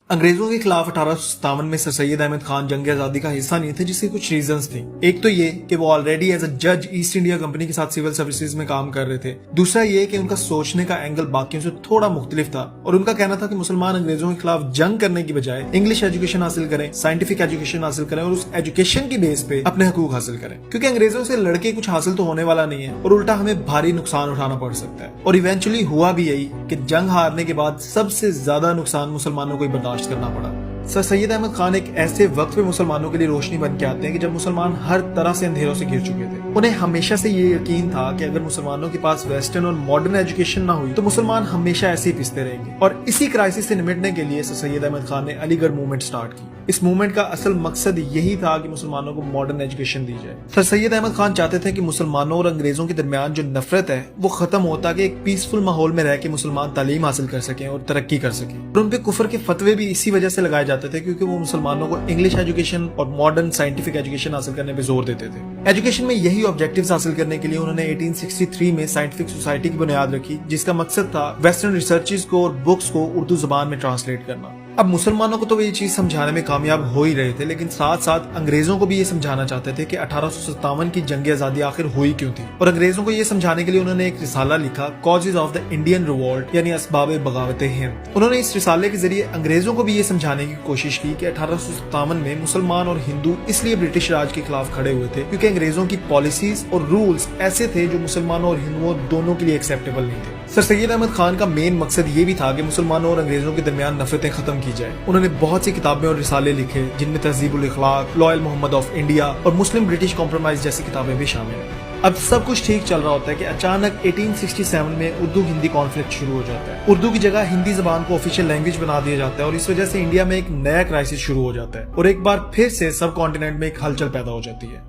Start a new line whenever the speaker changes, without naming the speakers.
انگریزوں کے خلاف 1857 میں سر سید احمد خان جنگ آزادی کا حصہ نہیں تھے، جس کی کچھ ریزنز تھیں۔ ایک تو یہ کہ وہ آلریڈی ایز اے جج ایسٹ انڈیا کمپنی کے ساتھ سول سروسز میں کام کر رہے تھے۔ دوسرا یہ کہ ان کا سوچنے کا اینگل باقیوں سے تھوڑا مختلف تھا، اور ان کا کہنا تھا کہ مسلمان انگریزوں کے خلاف جنگ کرنے کی بجائے انگلش ایجوکیشن حاصل کریں، سائنٹیفک ایجوکیشن حاصل کریں اور اس ایجوکیشن کی بیس پہ اپنے حقوق حاصل کریں، کیونکہ انگریزوں سے لڑکے کچھ حاصل تو ہونے والا نہیں ہے اور الٹا ہمیں بھاری نقصان اٹھانا پڑ سکتا ہے۔ اور ایونچولی ہوا بھی یہی کہ جنگ ہارنے کے بعد سب سے زیادہ نقصان مسلمانوں کو ہی برداشت کرنا پڑا۔ سر سید احمد خان ایک ایسے وقت پہ مسلمانوں کے لیے روشنی بن کے آتے ہیں کہ جب مسلمان ہر طرح سے اندھیروں سے گھر چکے تھے۔ انہیں ہمیشہ سے یہ یقین تھا کہ اگر مسلمانوں کے پاس ویسٹرن اور ماڈرن ایجوکیشن نہ ہوئی تو مسلمان ہمیشہ ایسے ہی پستے رہیں گے، اور اسی کرائسس سے نمٹنے کے لیے سر سید احمد خان نے علی گڑھ موومنٹ سٹارٹ کی۔ اس موومنٹ کا اصل مقصد یہی تھا کہ مسلمانوں کو ماڈرن ایجوکیشن دی جائے۔ سر سید احمد خان چاہتے تھے کہ مسلمانوں اور انگریزوں کے درمیان جو نفرت ہے وہ ختم ہو، تاکہ ایک پیسفل ماحول میں رہ کے مسلمان تعلیم حاصل کر سکیں اور ترقی کر سکیں۔ اور ان پہ کفر کے فتوے بھی اسی وجہ سے لگائے جاتے تھے کیونکہ وہ مسلمانوں کو انگلش ایجوکیشن اور ماڈرن سائنٹیفک ایجوکیشن حاصل کرنے پہ زور دیتے تھے۔ ایجوکیشن میں یہی آبجیکٹیوز حاصل کرنے کے لیے انہوں نے 1863 میں سائنٹیفک سوسائٹی کی بنیاد رکھی، جس کا مقصد تھا ویسٹرن ریسرچز کو اور بکس کو اردو زبان میں ٹرانسلیٹ کرنا۔ اب مسلمانوں کو تو وہ یہ چیز سمجھانے میں کامیاب ہو ہی رہے تھے، لیکن ساتھ ساتھ انگریزوں کو بھی یہ سمجھانا چاہتے تھے کہ 1857 کی جنگ آزادی آخر ہوئی کیوں تھی، اور انگریزوں کو یہ سمجھانے کے لیے انہوں نے ایک رسالہ لکھا، causes of the Indian revolt, یعنی اسباب بغاوت ہند۔ انہوں نے اس رسالے کے ذریعے انگریزوں کو بھی یہ سمجھانے کی کوشش کی کہ 1857 میں مسلمان اور ہندو اس لیے برٹش راج کے خلاف کھڑے ہوئے تھے کیونکہ انگریزوں کی پالیسیز اور رولز ایسے تھے جو مسلمانوں اور ہندوؤں دونوں کے لیے ایکسیپٹیبل نہیں تھے۔ سر سید احمد خان کا مین مقصد یہ بھی تھا کہ مسلمانوں اور انگریزوں کے درمیان نفرتیں ختم کی جائے۔ انہوں نے بہت سی کتابیں اور رسالے لکھے جن میں تہذیب الاخلاق، لائل محمد آف انڈیا اور مسلم برٹش کمپرومائز جیسی کتابیں بھی شامل ہیں۔ اب سب کچھ ٹھیک چل رہا ہوتا ہے کہ اچانک 1867 میں اردو ہندی کانفلکٹ شروع ہو جاتا ہے۔ اردو کی جگہ ہندی زبان کو آفیشیل لینگویج بنا دیا جاتا ہے، اور اس وجہ سے انڈیا میں ایک نیا کرائسس شروع ہو جاتا ہے، اور ایک بار پھر سے سب کانٹیننٹ میں ایک ہلچل پیدا ہو جاتی ہے۔